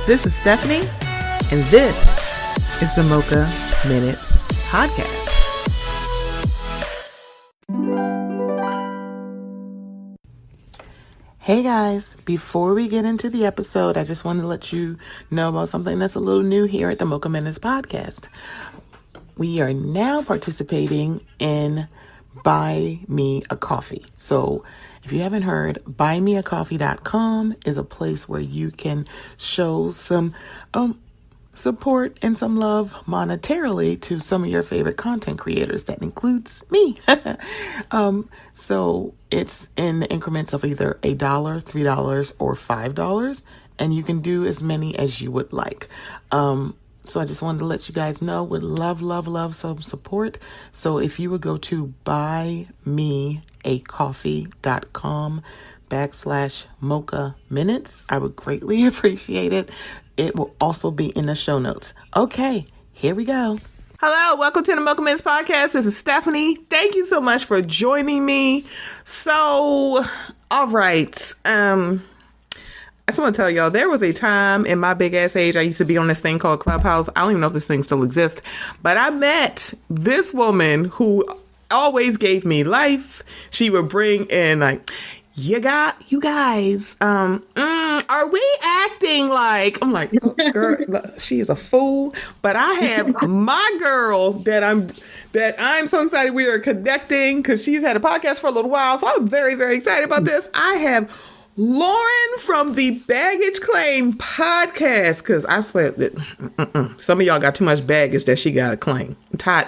This is Stephanie, and this is the Mocha Minutes Podcast. Hey guys, before we get into the episode, I just wanted to let you know about something that's a little new here at the Mocha Minutes Podcast. We are now participating in Buy Me a Coffee. So if you haven't heard, buymeacoffee.com is a place where you can show some support and some love monetarily to some of your favorite content creators. That includes me. So it's in the increments of either $1, $3, or $5, and you can do as many as you would like. So I just wanted to let you guys know, would love some support. So if you would go to buymeacoffee.com/Mocha Minutes, I would greatly appreciate it. It will also be in the show notes. Okay, here we go. Hello, welcome to the Mocha Minutes Podcast. This is Stephanie. Thank you so much for joining me. So, all right. I just want to tell y'all, there was a time in my big ass age, I used to be on this thing called Clubhouse. I don't even know if this thing still exists, but I met this woman who always gave me life. She would bring in like, you guys, are we acting like, I'm like, oh, girl, she is a fool. But I have my girl that I'm so excited we are connecting because she's had a podcast for a little while. So I'm very, very excited about this. I have Lauren from the Baggage Claim podcast, because I swear that some of y'all got too much baggage that she got to claim.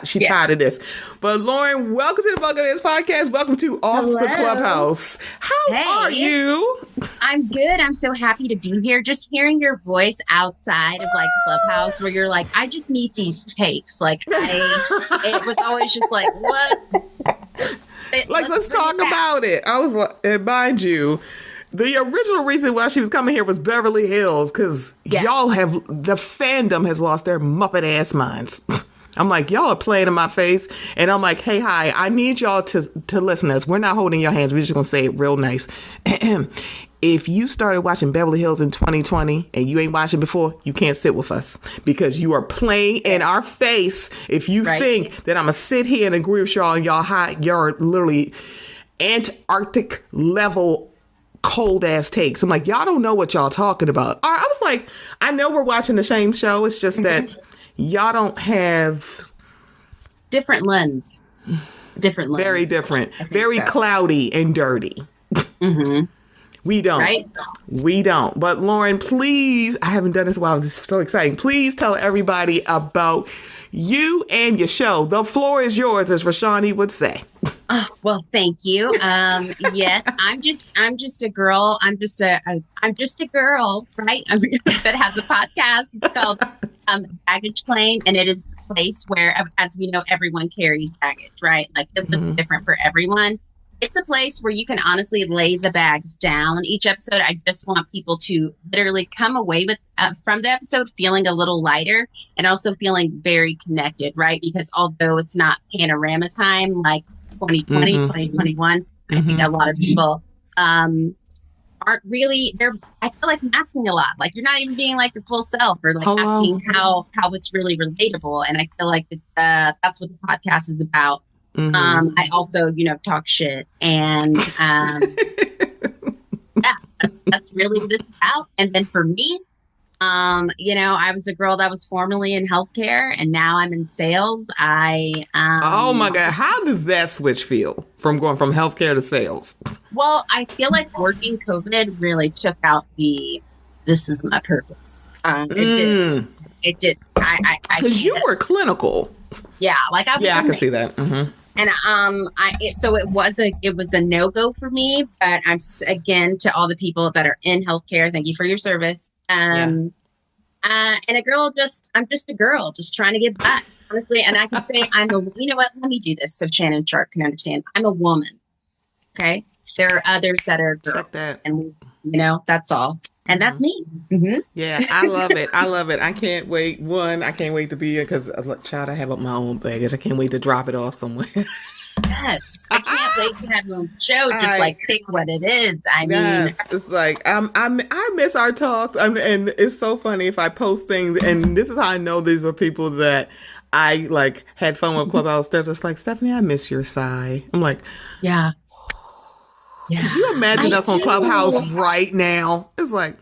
She tired of this. But Lauren, welcome to the Mocha Minutes Podcast. Welcome to Off the Clubhouse. How are you? I'm good. I'm so happy to be here. Just hearing your voice outside of like Clubhouse, where you're like, I just need these takes. Like it was always just like, let's talk about it. I was like, and mind you, the original reason why she was coming here was Beverly Hills, because y'all have, the fandom has lost their Muppet ass minds. I'm like, y'all are playing in my face. And I'm like, hey, hi, I need y'all to listen to us. We're not holding your hands. We're just going to say it real nice. If you started watching Beverly Hills in 2020 and you ain't watching before, you can't sit with us because you are playing in our face. If you think that I'm going to sit here and agree with y'all and y'all literally Antarctic level cold ass takes. I'm like, y'all don't know what y'all talking about. I was like, I know we're watching the same show. It's just that y'all don't have different lens. Very different. Very cloudy and dirty. Mm-hmm. We don't. Right? We don't. But Lauren, please, I haven't done this in a while. This is so exciting. Please tell everybody about you and your show. The floor is yours, as Rashani would say. Oh, well, thank you. Yes, I'm just a girl. I'm just a girl, right? That has a podcast. It's called Baggage Claim, and it is a place where, as we know, everyone carries baggage, right? Like it looks different for everyone. It's a place where you can honestly lay the bags down. Each episode, I just want people to literally come away with from the episode feeling a little lighter and also feeling very connected, right? Because although it's not panorama time like 2020, 2021, I think a lot of people aren't really, I feel like I'm asking a lot. Like you're not even being like your full self or like asking how it's really relatable. And I feel like it's that's what the podcast is about. I also, talk shit and that's really what it's about. And then for me, I was a girl that was formerly in healthcare and now I'm in sales. Oh my God. How does that switch feel from going from healthcare to sales? Well, I feel like working COVID really took out this is my purpose. It did. Because you were clinical. Yeah. Like I can see that. Mm-hmm. And so it was a no-go for me, but I'm again to all the people that are in healthcare, thank you for your service. And a girl, I'm just a girl, just trying to get back, honestly. And I can say you know what? Let me do this so Shannon Sharp can understand. I'm a woman. Okay. There are others that are girls, and that's all. And that's me. Mm-hmm. Yeah, I love it. I can't wait. I can't wait to be here because, child, I have up my own baggage. I can't wait to drop it off somewhere. Yes. I can't wait to have you on the show. Just like pick what it is. I mean, it's like I miss our talks, and it's so funny if I post things, and this is how I know these are people that I like had fun with Clubhouse. They're just like, Stephanie, I miss your sigh. I'm like, yeah. Could you imagine us on Clubhouse right now? It's like,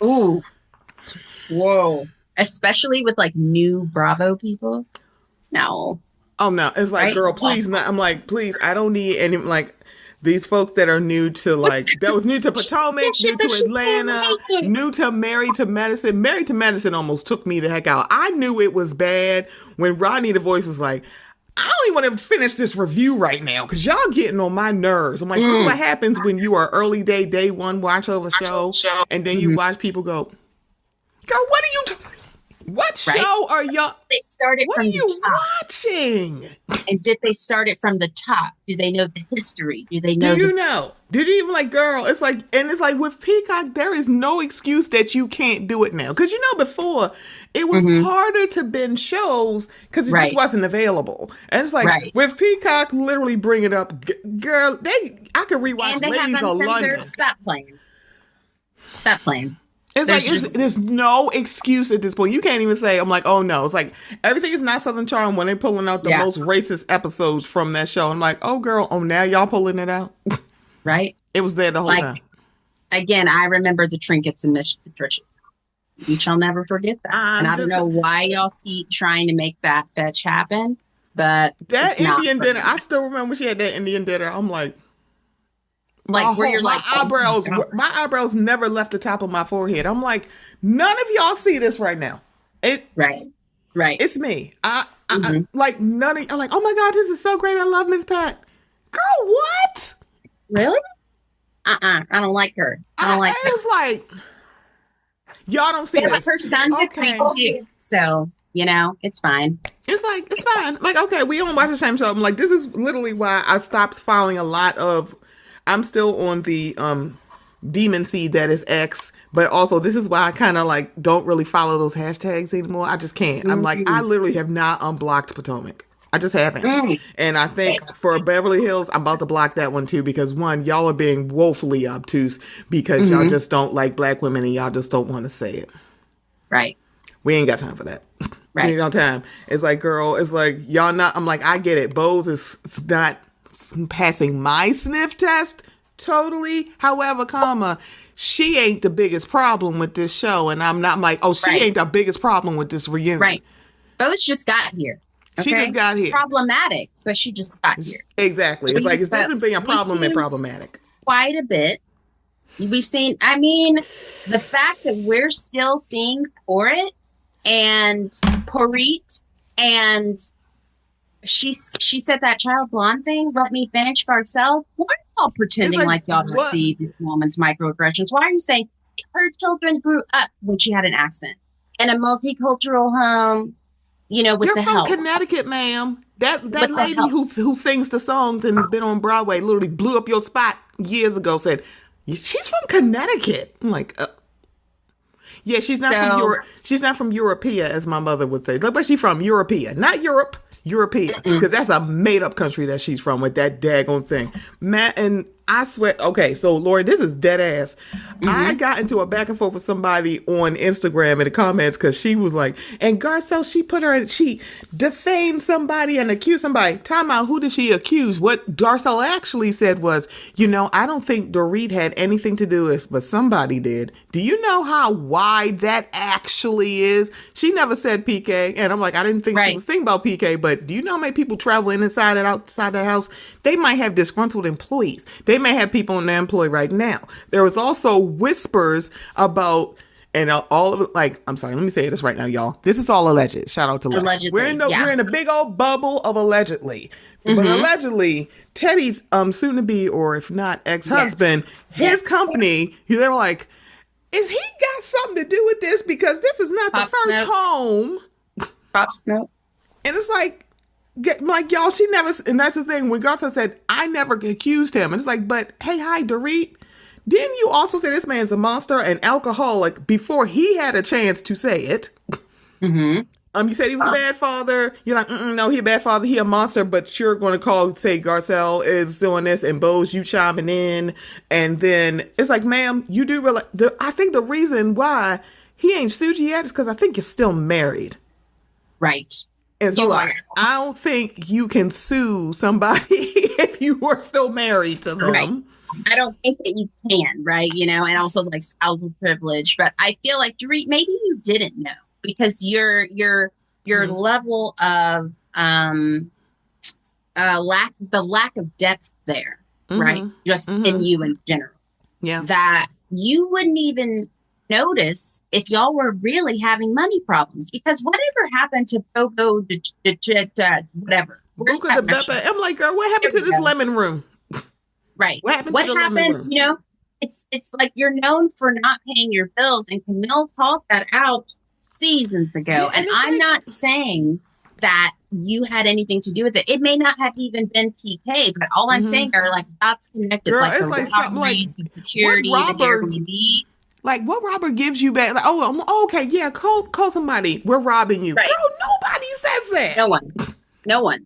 ooh, whoa. Especially with like new Bravo people. No. Oh no. It's like, girl, please not. I'm like, please, I don't need any like these folks that are new to like that was new to Potomac, new to Atlanta, new to Married to Medicine. Married to Medicine almost took me the heck out. I knew it was bad when Rodney the Voice was like, I don't even want to finish this review right now because y'all getting on my nerves. I'm like, this is what happens when you are early day one watch of a show, and then you watch people go, girl, what are you what show are y'all? They started what from are the you top. watching? And did they start it from the top? Do they know the history? Do they know? Do you know? Did you even like, girl? It's like, and it's like with Peacock, there is no excuse that you can't do it now. Because you know, before it was harder to binge shows because it just wasn't available. And it's like with Peacock, literally bring it up, girl. I could rewatch Ladies of London. Stop playing. Stop playing. It's like there's no excuse at this point. You can't even say, I'm like, oh no. It's like everything is not Southern Charm when they're pulling out the most racist episodes from that show. I'm like, oh girl, now y'all pulling it out. Right? It was there the whole time. Again, I remember the trinkets and Miss Patricia. We shall never forget that. And I don't know why y'all keep trying to make that fetch happen, but that Indian dinner, I still remember she had that Indian dinner. I'm like where you're like, my eyebrows never left the top of my forehead. I'm like, none of y'all see this right now. Right. It's me. I like none of. I'm like, oh my god, this is so great. I love Miss Pat. Girl, what? Really? I don't like her. I don't like her. It was like, y'all don't see this. But her son's a creep too. So, it's fine. It's like, it's fine. Like, okay, we don't watch the same show. I'm like, this is literally why I stopped following a lot of. I'm still on the demon seed that is X, but also this is why I kind of like don't really follow those hashtags anymore. I just can't. I'm like, I literally have not unblocked Potomac. I just haven't. And I think for Beverly Hills, I'm about to block that one too because one, y'all are being woefully obtuse because y'all just don't like black women and y'all just don't want to say it. Right. We ain't got time for that. Right. We ain't got time. It's like, girl, it's like y'all not. I'm like, I get it. Bose is not passing my sniff test totally. However, she ain't the biggest problem with this show, and I'm like, oh, she ain't the biggest problem with this reunion. Right. Bose just got here. Okay? She just got here. Problematic, but she just got here. Exactly. It's like it's different being a problem and problematic. Quite a bit. We've seen. I mean, the fact that we're still seeing Porit and Porit and. She said that child blonde thing. Let me finish, Garcelle. Why are y'all pretending like y'all don't see this woman's microaggressions? Why are you saying her children grew up when she had an accent in a multicultural home? With You're the from help. Connecticut, ma'am. That lady who sings the songs and has been on Broadway literally blew up your spot years ago. Said she's from Connecticut. I'm like, yeah, she's not from Europe. She's not from Europea, as my mother would say. But she's from Europea, not Europe. European, because that's a made-up country that she's from with that daggone thing. Matt, and I swear, okay, so Lori, this is dead ass. I got into a back and forth with somebody on Instagram in the comments because she was like, and Garcelle, she defamed somebody and accused somebody. Time out, who did she accuse? What Garcelle actually said was, I don't think Dorit had anything to do with this, but somebody did. Do you know how wide that actually is? She never said PK, and I'm like, I didn't think she was thinking about PK, but do you know how many people travel inside and outside the house? They might have disgruntled employees. They may have people in their employ right now. There was also whispers about, and all of it, like, I'm sorry, let me say this right now, y'all. This is all alleged. Shout out to Les. Allegedly, we're in a big old bubble of allegedly. But allegedly, Teddy's soon to be, or if not ex-husband, his company, they were like, is he got something to do with this? Because this is not the first home. Pop Smoke. And it's like y'all, she never, and that's the thing, when Garcelle said, I never accused him. And it's like, but hey, hi, Dorit. Didn't you also say this man's a monster and alcoholic before he had a chance to say it? You said he was a bad father. You're like, no, he a bad father. He a monster. But you're going to say Garcelle is doing this, and Bose, you chiming in, and then it's like, ma'am, you do realize. I think the reason why he ain't sued you yet is because I think you're still married. Right. And so, like, I don't think you can sue somebody if you were still married to them. Right. I don't think that you can, right? You know, and also like spousal privilege. But I feel like, Dorit, maybe you didn't know. Because your level of lack of depth there, right? Just in you in general. Yeah. That you wouldn't even notice if y'all were really having money problems. Because whatever happened to Bogo, whatever. I'm like, girl, what happened to this lemon room? Right. What happened to the lemon room? You know, it's like you're known for not paying your bills, and Camille called that out seasons ago. Yeah, and I'm not saying that you had anything to do with it. It may not have even been PK, but all I'm saying are like dots connected. Girl, like it's the like something like security, the Airbnb. Like what robber gives you back? Like, okay, yeah, call somebody. We're robbing you. Right. Girl, nobody says that. No one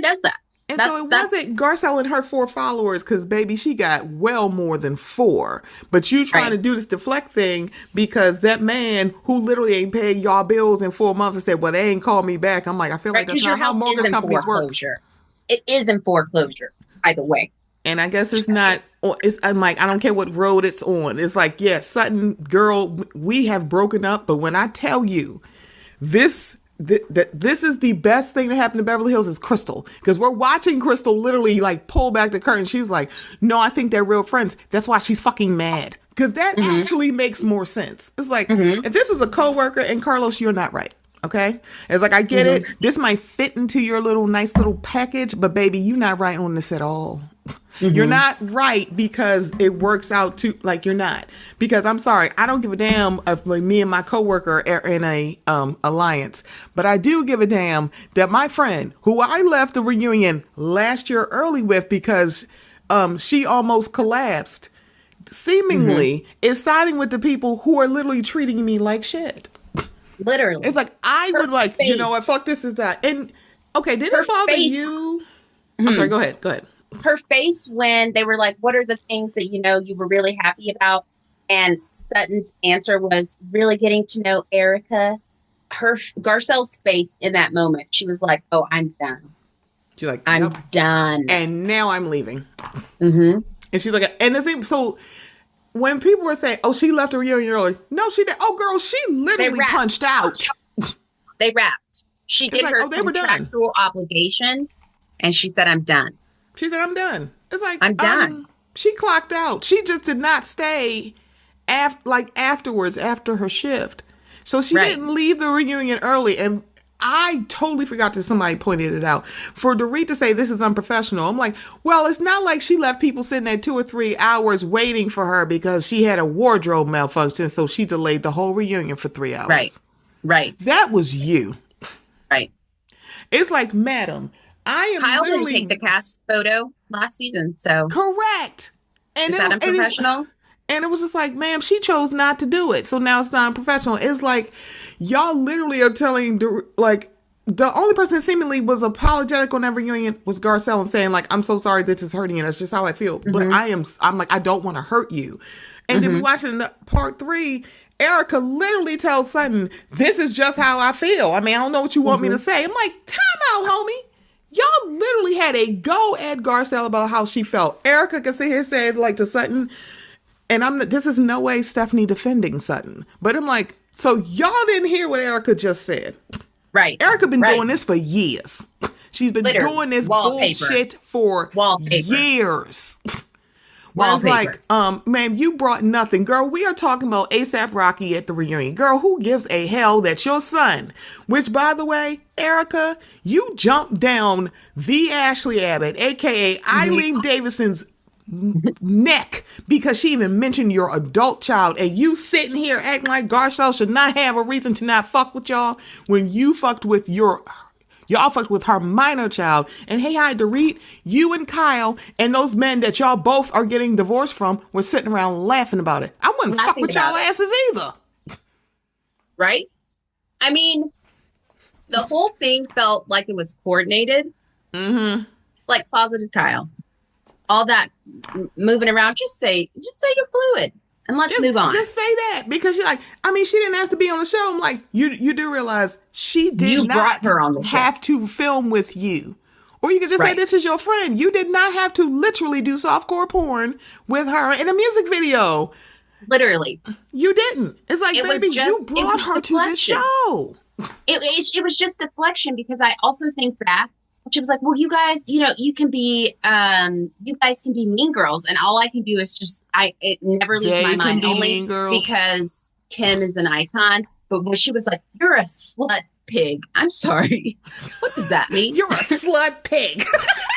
does that. And so it wasn't Garcelle and her 4 followers, because, baby, she got well more than 4. But you trying to do this deflect thing because that man who literally ain't paid y'all bills in 4 months and said, well, they ain't called me back. I'm like, I feel like that's not how mortgage companies work. It is in foreclosure, by the way. And I guess it's not, I'm like, I don't care what road it's on. It's like, yeah, Sutton, girl, we have broken up. But when I tell you this is the best thing that happened to Beverly Hills is Crystal, because we're watching Crystal literally like pull back the curtain. She was like, no, I think they're real friends. That's why she's fucking mad, because that actually makes more sense. It's like, if this was a coworker, and Carlos, you're not right. Okay. It's like, I get it. This might fit into your nice little package, but baby, you're not right on this at all. You're not right, because it works out to like, you're not, because I'm sorry, I don't give a damn if like me and my coworker are in a alliance, but I do give a damn that my friend who I left the reunion last year early with because she almost collapsed, seemingly is siding with the people who are literally treating me like shit. Literally. It's like, I would like, you know what, fuck this is that. And okay, did it bother you? I'm sorry, go ahead. Her face when they were like, what are the things that, you know, you were really happy about? And Sutton's answer was really getting to know Erica. Garcelle's face in that moment, she was like, oh, I'm done. She's like, I'm done. And now I'm leaving. And she's like, and the thing, so when people were saying, oh, she left the reunion early. No, she did. Oh, girl, she literally punched out. They wrapped. She did her contractual obligation, and she said, I'm done. She said, I'm done. It's like, I'm done. She clocked out. She just did not stay afterwards, after her shift. So she didn't leave the reunion early. And I totally forgot that somebody pointed it out. For Dorit to say this is unprofessional, I'm like, well, it's not like she left people sitting there 2 or 3 hours waiting for her because she had a wardrobe malfunction. So she delayed the whole reunion for 3 hours. Right. That was you. Right. It's like, madam, Kyle didn't take the cast photo last season, so correct. And is that unprofessional? And it was just like, ma'am, she chose not to do it, so now it's not unprofessional. It's like, y'all literally are telling, like, the only person that seemingly was apologetic on that reunion was Garcelle, and saying like, I'm so sorry, this is hurting you. That's just how I feel. But I'm like, I don't want to hurt you. And then we watching part 3. Erica literally tells Sutton, this is just how I feel. I mean, I don't know what you want me to say. I'm like, time out, homie. Y'all literally had a go at Garcelle about how she felt. Erica can sit here and say like to Sutton, and this is no way Stephanie defending Sutton, but I'm like, so y'all didn't hear what Erica just said. Right. Erica been doing this for years. She's been doing this bullshit for years. Whereas like, man, you brought nothing. Girl, we are talking about ASAP Rocky at the reunion. Girl, who gives a hell that your son, which by the way, Erica, you jumped down the Ashley Abbott, aka Eileen Davidson's neck because she even mentioned your adult child, and you sitting here acting like Garcelle should not have a reason to not fuck with y'all when you fucked with y'all fucked with her minor child. And hey, hi, Dorit, you and Kyle and those men that y'all both are getting divorced from were sitting around laughing about it. I wouldn't fuck with y'all asses either. Right? I mean, The whole thing felt like it was coordinated, like closeted Kyle. All that moving around. Just say you're fluid and let's move on. Just say that, because you're like, I mean, she didn't ask to be on the show. I'm like, you do realize she did not her on the have to film with you. Or you could just say, this is your friend. You did not have to literally do softcore porn with her in a music video. Literally. You didn't. It's like, baby, you brought her to this show. It was just deflection, because I also think back, she was like, well, you guys, you guys can be mean girls. And all I can do is it never leaves my mind, only because Kim is an icon. But when she was like, you're a slut pig. I'm sorry. What does that mean? You're a slut pig.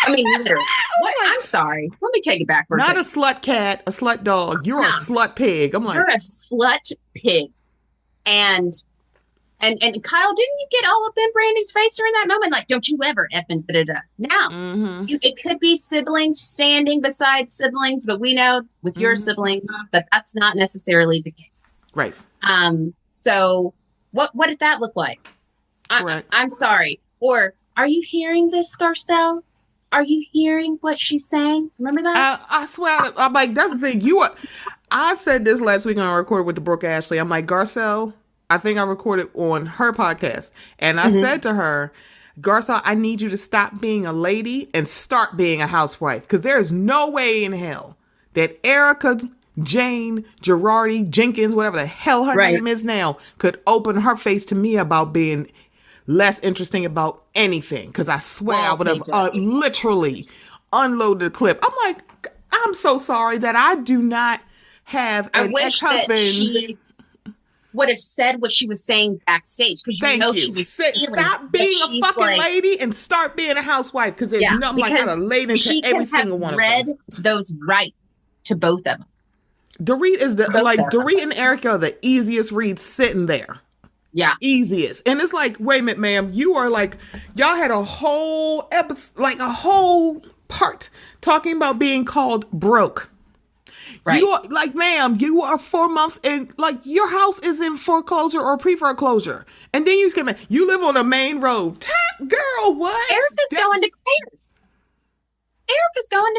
I mean, literally. What? I'm sorry. Let me take it back for a second. Not a slut cat, a slut dog. You're a slut pig. I'm like, you're a slut pig. And Kyle, didn't you get all up in Brandy's face during that moment? Like, don't you ever effing put it up. Now, it could be siblings standing beside siblings, but we know with your siblings that that's not necessarily the case. Right. So what did that look like? I'm sorry. Or, are you hearing this, Garcelle? Are you hearing what she's saying? Remember that? I swear, I'm like, that's the thing. I said this last week on a record with the Brooke Ashley. I'm like, Garcelle, I think I recorded on her podcast. And I said to her, Garcelle, I need you to stop being a lady and start being a housewife. Because there is no way in hell that Erica, Jane, Girardi, Jenkins, whatever the hell her name is now, could open her face to me about being less interesting about anything. Because I swear I would have literally unloaded the clip. I'm like, I'm so sorry that I do not have an ex-husband. She would have said what she was saying backstage, because she was stop being a fucking lady and start being a housewife, because there's nothing like that laid into every single one of them. She read those rights to both of them. Dorit is Dorit and Erica are the easiest reads sitting there. Yeah. Easiest. And it's like, wait a minute, ma'am, you are like, y'all had a whole episode, like a whole part talking about being called broke. Right. You are like, ma'am, you are 4 months and like your house is in foreclosure or pre-foreclosure. And then you live on a main road. Girl, what? Erica's going to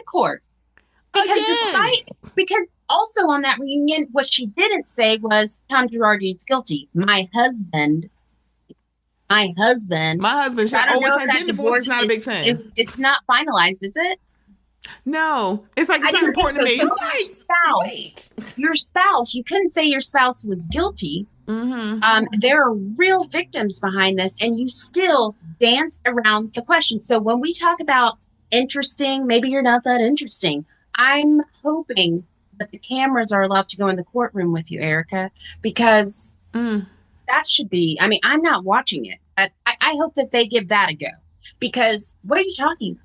court. Because also on that reunion, what she didn't say was Tom Girardi's guilty. My husband said, I don't know if that divorce is not a big fan. It's not finalized, is it? No, it's like, it's not important to me. So your spouse, you couldn't say your spouse was guilty. There are real victims behind this, and you still dance around the question. So when we talk about interesting, maybe you're not that interesting. I'm hoping that the cameras are allowed to go in the courtroom with you, Erica, because that should be, I mean, I'm not watching it. But I hope that they give that a go, because what are you talking about?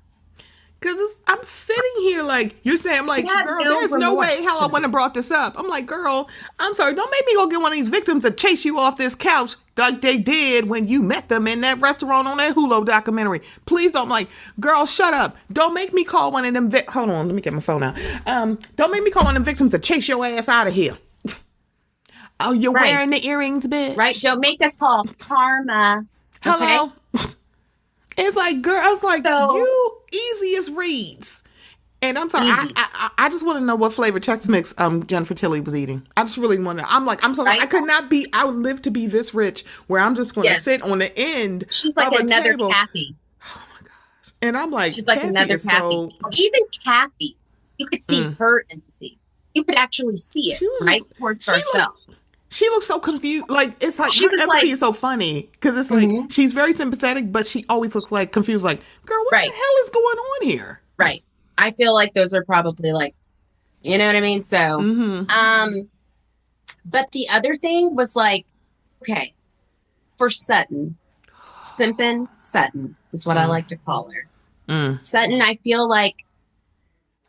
Because I'm sitting here like, you're saying, I'm like, girl, there's no way how I wouldn't have brought this up. I'm like, girl, I'm sorry. Don't make me go get one of these victims to chase you off this couch like they did when you met them in that restaurant on that Hulu documentary. Please don't. I'm like, girl, shut up. Don't make me call one of them. Hold on. Let me get my phone out. Don't make me call one of them victims to chase your ass out of here. Oh, you're wearing the earrings, bitch. Right. Don't make us call karma. Hello. Okay? It's like, girl, I was like, you easiest reads. And I'm sorry, I just want to know what flavor Chex Mix Jennifer Tilly was eating. I just really want to. I'm like, I'm sorry, I could not be, I would live to be this rich where I'm just going to sit on the end. She's like another table. Kathy. Oh my gosh. And I'm like, she's like another Kathy. Even Kathy, you could see her empathy. You could actually see it, right? Towards herself. She looks so confused. Like, it's like, her empathy is so funny. Because it's like, she's very sympathetic, but she always looks like confused. Like, girl, what the hell is going on here? Right. I feel like those are probably like, you know what I mean? So, but the other thing was like, okay, for Sutton, Simpin Sutton is what I like to call her. Sutton, I feel like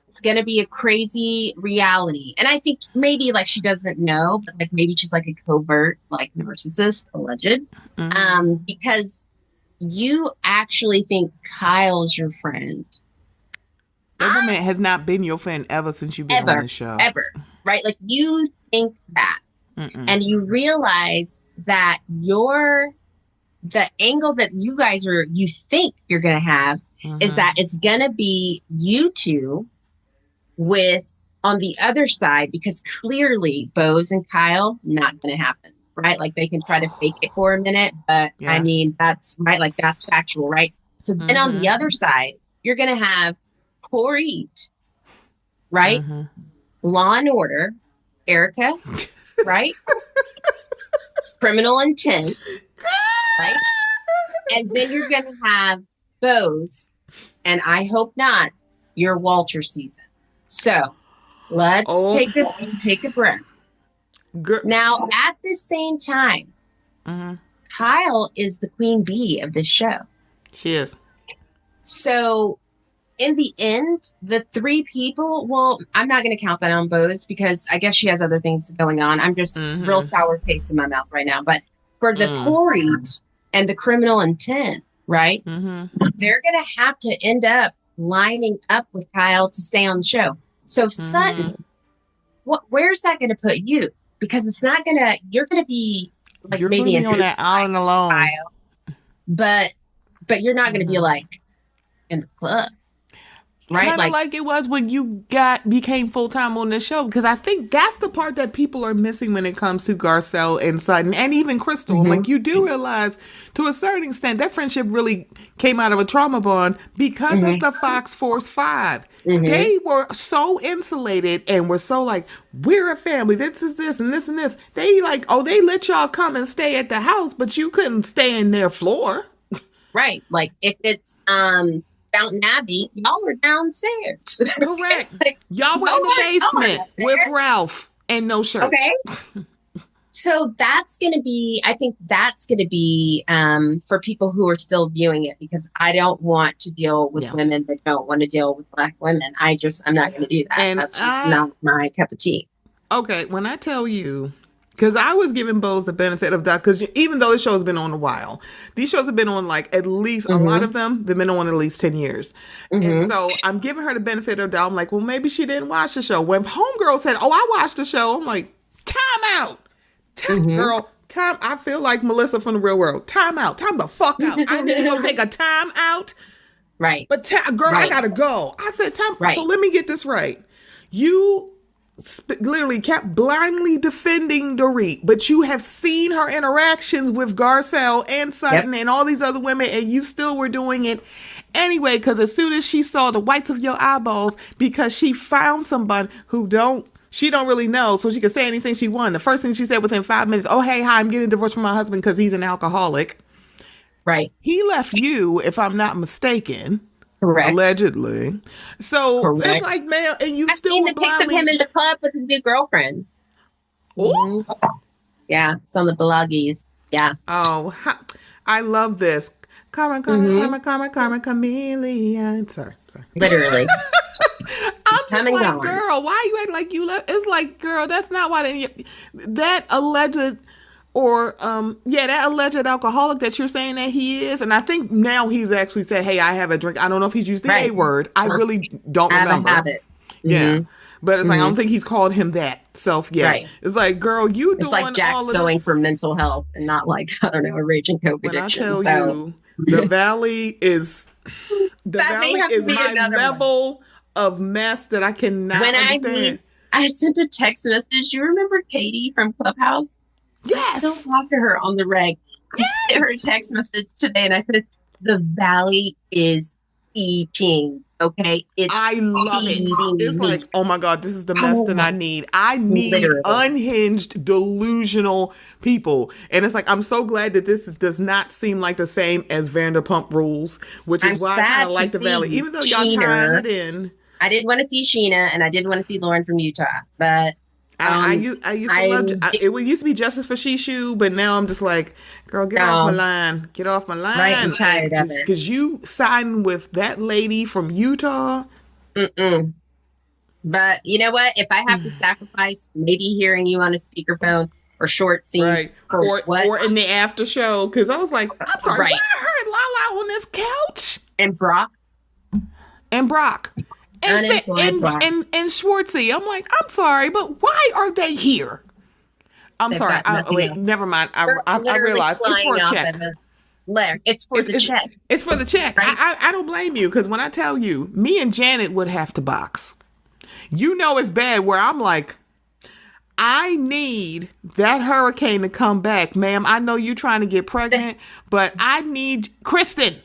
it's going to be a crazy reality. And I think maybe like she doesn't know, but like maybe she's like a covert, like narcissist, alleged. Because you actually think Kyle's your friend. That woman has not been your friend ever since you've been on the show. Ever. Right? Like you think that. And you realize that your the angle that you think you're going to have is that it's going to be you two with on the other side, because clearly Bose and Kyle, not going to happen, right? Like they can try to fake it for a minute, but I mean, that's right. Like that's factual, right? So then on the other side, you're going to have Corey, right? Law and Order, Erica, right? Criminal Intent, right? And then you're going to have Bose, and I hope not, your Walter season. So let's take a breath. Now, at the same time, Kyle is the queen bee of this show. She is. So in the end, the three people, well, I'm not going to count that on Bose because I guess she has other things going on. I'm just real sour taste in my mouth right now. But for the Corey and the Criminal Intent, right? They're going to have to end up lining up with Kyle to stay on the show. So Sutton, where's that going to put you? Because it's not going to, you're going to be like you're maybe on that island alone. Kyle, but you're not going to be like in the club. Right, kind of like it was when you became full-time on this show, because I think that's the part that people are missing when it comes to Garcelle and Sutton and even Crystal. Like, you do realize to a certain extent that friendship really came out of a trauma bond because of the Fox Force 5. They were so insulated and were so like, we're a family, this is this and this and this. They like, they let y'all come and stay at the house, but you couldn't stay in their floor. Right, like if it's Downton Abbey, y'all were downstairs. Correct. Like, y'all were in the basement with Ralph and no shirt. Okay. So that's going to be, I think that's going to be for people who are still viewing it, because I don't want to deal with women that don't want to deal with Black women. I'm not going to do that. And that's just not my cup of tea. Okay. When I tell you, because I was giving Bose the benefit of that, because even though the show has been on a while, these shows have been on like at least, a lot of them, they've been on at least 10 years. And so I'm giving her the benefit of the doubt. I'm like, well, maybe she didn't watch the show. When Homegirl said, I watched the show, I'm like, time out. Girl, time. I feel like Melissa from The Real World. Time out. Time the fuck out. I need to go take a time out. Right. But girl, I gotta go. I said time. Right. So let me get this right. You literally kept blindly defending Dorit, but you have seen her interactions with Garcelle and Sutton and all these other women, and you still were doing it anyway, because as soon as she saw the whites of your eyeballs, because she found somebody she don't really know, so she could say anything she wanted. The first thing she said within 5 minutes, hey, hi, I'm getting divorced from my husband because he's an alcoholic. Right. He left you, if I'm not mistaken. Correct. Allegedly. So it's like, man, and I've seen the pics of him in the club with his big girlfriend. Oh, yeah, it's on the bloggies. Yeah. Oh, I love this. Carmen, chameleon. Sorry. Literally. I'm just like, girl, why you acting like you left? It's like, girl, that's not why that alleged. Or, that alleged alcoholic that you're saying that he is. And I think now he's actually said, hey, I have a drink. I don't know if he's used the A word. I really don't remember. Have it. Yeah. But it's like, I don't think he's called him that. So, It's like, girl, you doing all of this. It's like Jack's going for mental health and not like, I don't know, a raging coke addiction. When I tell you, the Valley is my level of mess that I cannot understand. I sent a text message. You remember Katie from Clubhouse? Yes. I still talk to her on the reg. I sent her a text message today and I said, the Valley is eating. Okay. I love it. It's like, oh my God, this is the mess that I need. I need unhinged, delusional people. And it's like, I'm so glad that this does not seem like the same as Vanderpump Rules, which is why I kind of like the Valley. Even though y'all tying it in. I didn't want to see Sheena and I didn't want to see Lauren from Utah, but I used to love it. Used to be Justice for Shishu, but now I'm just like, girl, get off my line. Get off my line. Right, I'm tired of it. Because you siding with that lady from Utah. But you know what? If I have to sacrifice maybe hearing you on a speakerphone or short scenes or in the after show, because I was like, I'm sorry, why I heard Lala on this couch? And Brock. And Schwartzy. I'm like, I'm sorry, but why are they here? I'm sorry. Wait, never mind. I realized it's for a check. Larry, it's for the check. It's for the check. Right? I don't blame you, because when I tell you, me and Janet would have to box. You know it's bad where I'm like, I need that hurricane to come back, ma'am. I know you're trying to get pregnant, but I need Kristen,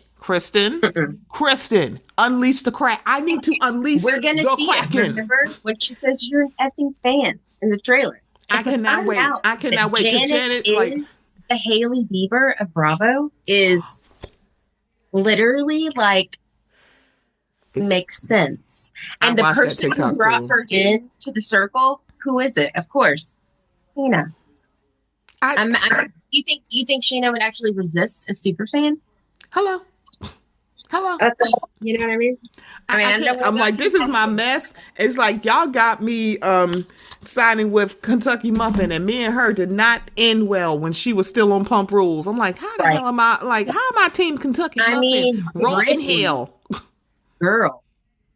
unleash the crack. I need to unleash the Kraken. We're going to see it. Remember when she says you're an effing fan in the trailer? I cannot wait. I cannot wait. Janet is the Hailey Bieber of Bravo, is literally like, makes sense. And the person who brought her into the circle, who is it? Of course, Sheena. You think Sheena would actually resist a super fan? Hello. That's all, you know what I mean? I'm like, this is my mess. It's like, y'all got me signing with Kentucky Muffin, and me and her did not end well when she was still on Pump Rules. I'm like, how the hell am I? Like, how am I Team Kentucky Muffin? Mean, rolling hell, girl,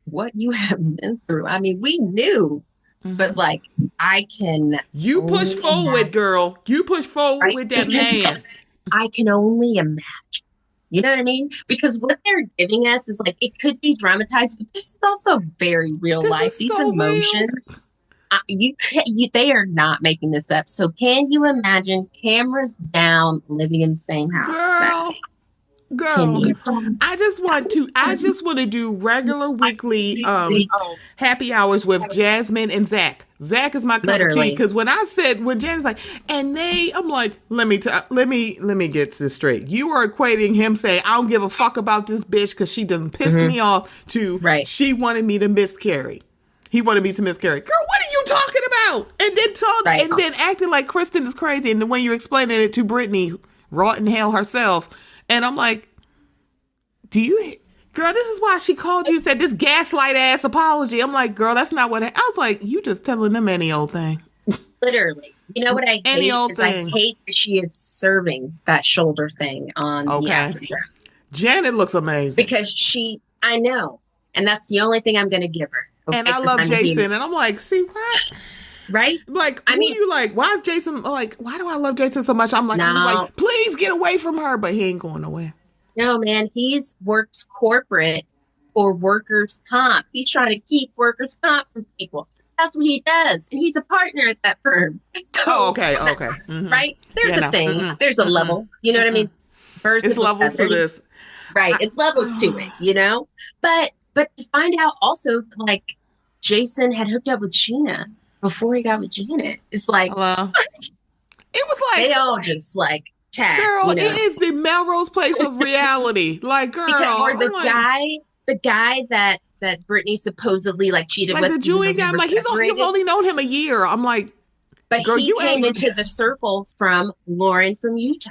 what you have been through. I mean, we knew. But like, You push forward, girl. You push forward with that man. I can only imagine. You know what I mean? Because what they're giving us is like, it could be dramatized, but this is also very real life. These emotions, they are not making this up. So can you imagine cameras down, living in the same house? Girl, I just want to do regular weekly happy hours with Jasmine and Zach. Zach is my cup of tea, because when Jan's like, and I'm like, let me get this straight. You are equating him saying, I don't give a fuck about this bitch because she done pissed me off, to she wanted me to miscarry. He wanted me to miscarry. Girl, what are you talking about? And then acting like Kristen is crazy. And then when you're explaining it to Brittany, rotten hell herself. And I'm like, girl, this is why she called you and said this gaslight ass apology. I'm like, girl, that's not what I was like, you just telling them any old thing. Literally. You know what I hate is I hate that she is serving that shoulder thing on the after show. Janet looks amazing. Because I know. And that's the only thing I'm going to give her. Okay? And I love Jason. And I'm like, see what? Right? Like, why is Jason, like, why do I love Jason so much? I'm just like, please get away from her, but he ain't going nowhere. No, man, he's works corporate for workers' comp. He's trying to keep workers' comp from people. That's what he does. And he's a partner at that firm. So, okay. Mm-hmm. Right? There's a thing. Mm-hmm. There's a level. You know what I mean? It's levels to this. Right. It's levels to it, you know? But to find out also, like, Jason had hooked up with Sheena before he got with Janet. It's like, hello. It was like, they all just like tag. Girl, it is the Melrose Place of reality. Like, girl, or the guy that Brittany supposedly like cheated with. Like the Jewish guy, like you've only known him a year. I'm like, but girl, he came into the circle from Lauren from Utah.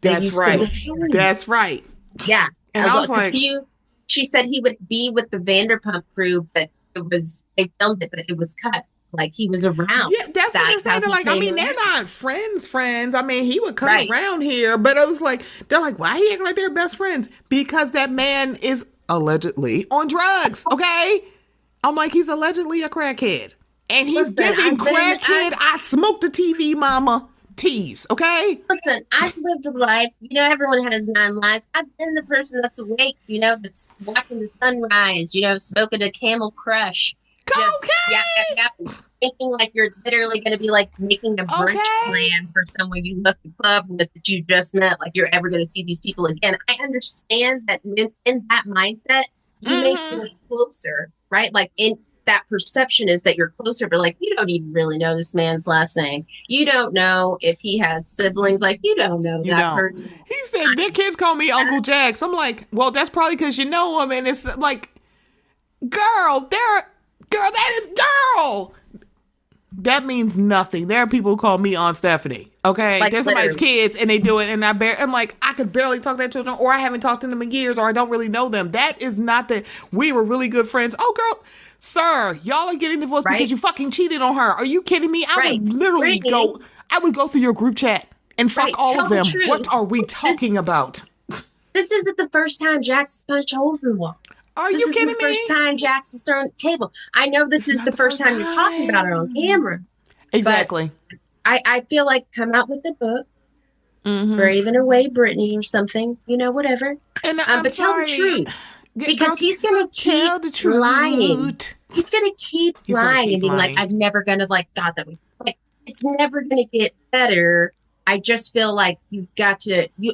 That's right. That's right. Yeah, and I was like, she said he would be with the Vanderpump crew, but they filmed it, but it was cut. Like he was around. Yeah, that's what I'm saying. Like, I mean, they're not friends. I mean, he would come around here, but it was like, they're like, why he acting like they're best friends? Because that man is allegedly on drugs. Okay, I'm like, he's allegedly a crackhead, and he's giving crackhead. I smoked a TV, mama. Tease, okay? Listen, I've lived a life. You know, everyone has 9 lives. I've been the person that's awake, you know, that's watching the sunrise, you know, smoking a Camel Crush. Thinking like you're literally going to be like making a brunch plan for someone you left the club with that you just met, like you're ever going to see these people again. I understand that in that mindset, you may feel closer, right? Like in that perception is that you're closer, but like you don't even really know this man's last name. You don't know if he has siblings. Like you don't know that person. He said, their kids call me Uncle Jax. I'm like, well, that's probably because you know him. And it's like, girl, that is girl. That means nothing. There are people who call me Aunt Stephanie. Okay, like, they're somebody's kids and they do it, and I'm like, I could barely talk to their children, or I haven't talked to them in years, or I don't really know them. That is not that we were really good friends. Oh, girl, sir, y'all are getting divorced because you fucking cheated on her. Are you kidding me? I would literally I would go through your group chat and fuck all of them. What are we talking about? This isn't the first time Jax has punched holes in the walls. Are you kidding me? This is the first time Jax has thrown the table. I know this is the first time you're talking about it on camera. Exactly. I feel like come out with the book, braving away Brittany or something, whatever. And I'm but sorry. tell the truth. Because he's going to tell the keep lying. truth. He's going to keep lying and being lying. like, I'm never going to God that way. Like, it's never going to get better. I just feel like you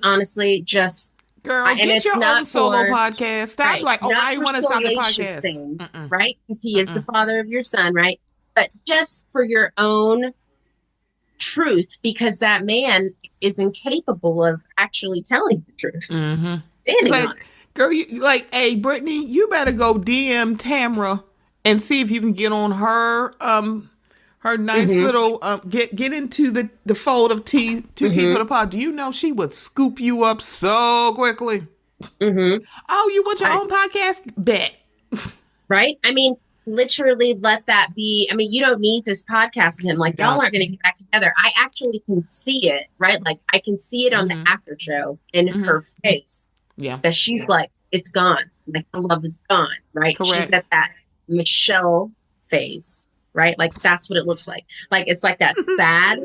honestly just. Girl, get your own solo podcast. Stop right, I want to stop the podcast. Things, right? Because he is the father of your son, right? But just for your own truth, because that man is incapable of actually telling the truth. Girl, hey, Brittany, you better go DM Tamra and see if you can get on her nice little get into the fold of tea, two teas with a pod. Do you know she would scoop you up so quickly? Oh, you want your own podcast? Bet. Right? I mean, literally let that be. I mean, you don't need this podcast with him. Like, y'all aren't going to get back together. I actually can see it, right? Like, I can see it on the after show in her face. Yeah. That she's like, it's gone. Like, the love is gone, right? Correct. She's at that Michelle phase, right? Like, that's what it looks like. Like, it's like that sad,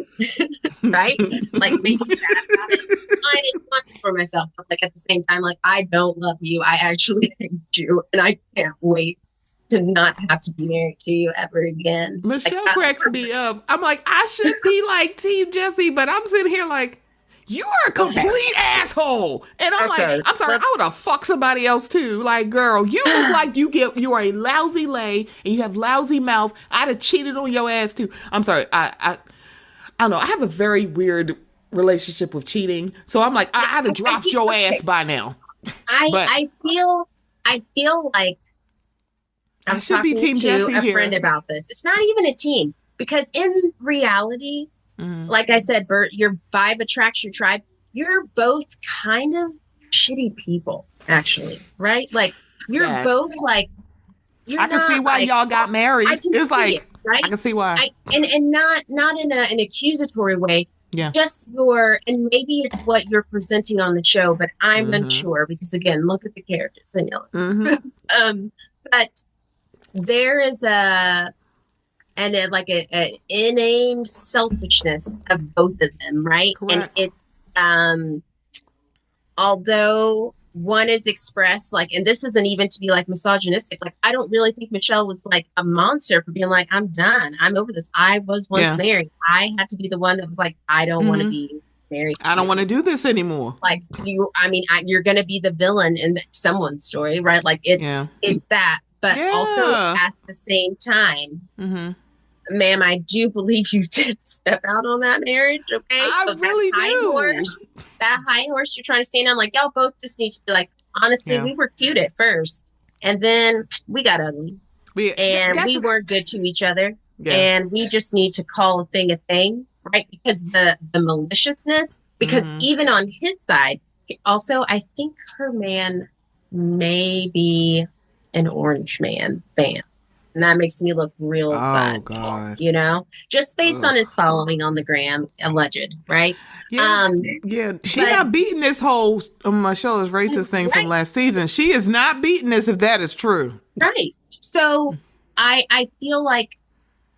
right? Like, maybe sad about it. I didn't want this for myself. But, like, at the same time, like, I don't love you. I actually hate you. And I can't wait to not have to be married to you ever again. Michelle cracks me up. I'm like, I should be like Team Jesse, but I'm sitting here like, you are a complete asshole. And I'm like, I'm sorry, I would have fucked somebody else too. Like, girl, you look like you are a lousy lay and you have lousy mouth. I'd have cheated on your ass too. I'm sorry. I don't know. I have a very weird relationship with cheating. So I'm like, I'd have dropped your ass by now. I feel like I was talking to a friend about this. It's not even a team, because in reality, like I said, Bert, your vibe attracts your tribe. You're both kind of shitty people, actually, right? Like, you're both like. I can see why y'all got married. It's like, right? I can see why, and not in an accusatory way. Yeah. Just and maybe it's what you're presenting on the show, but I'm unsure because, again, look at the characters and but there is a inane selfishness of both of them, right? Correct. And it's although one is expressed like, and this isn't even to be like misogynistic, like, I don't really think Michelle was like a monster for being like, I'm done, I'm over this, I was once married, I had to be the one that was like, I don't want to be married, I don't want to do this anymore. Like, you're gonna be the villain in someone's story, right? Like, it's that. But also at the same time, ma'am, I do believe you did step out on that marriage. Okay, I really do. That high horse you're trying to stand on, like, y'all both just need to be like, honestly, we were cute at first, and then we got ugly, and we weren't good to each other, and we just need to call a thing, right? Because the maliciousness, because even on his side, also, I think her man may be an Orange Man fan. And that makes me look real sad. God. Just based on its following on the gram, alleged, right? Yeah. She's not beating this whole Michelle is racist thing from last season. She is not beating this if that is true. Right. So I feel like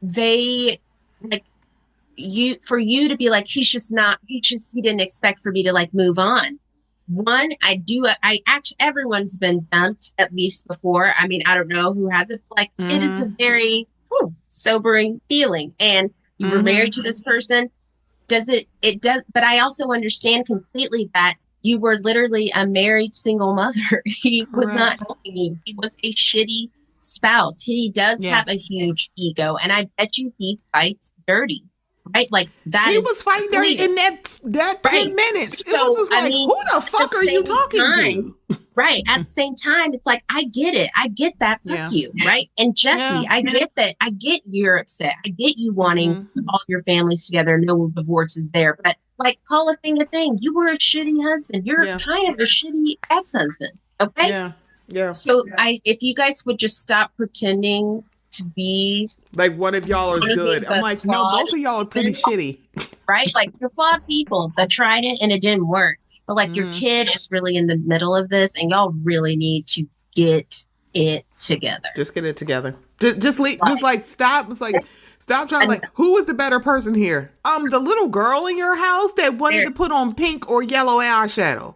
they like for you to be like, he didn't expect for me to like move on. One, everyone's been dumped at least before. I mean, I don't know who hasn't. Like, it is a very sobering feeling. And you were married to this person. It does. But I also understand completely that you were literally a married single mother. He was not helping you. He was a shitty spouse. He does have a huge ego. And I bet you he fights dirty. Right, like that. He was fighting dirty in that 10 minutes. So, it was just like, who the fuck are you talking to? Right. At the same time, it's like, I get it. I get that. Fuck you. Right. And Jesse, I get that. I get you're upset. I get you wanting all your families together. No divorce is there. But like, call a thing a thing. You were a shitty husband. You're kind of a shitty ex-husband. Okay. Yeah. So if you guys would just stop pretending to be like one of y'all is good. I'm like, no, both of y'all are pretty shitty. Right? Like, you're flawed people that tried it and it didn't work. But like, your kid is really in the middle of this, and y'all really need to get it together. Just get it together. Just leave. Just like stop. It's like stop trying. Like, who is the better person here? The little girl in your house that wanted to put on pink or yellow eyeshadow.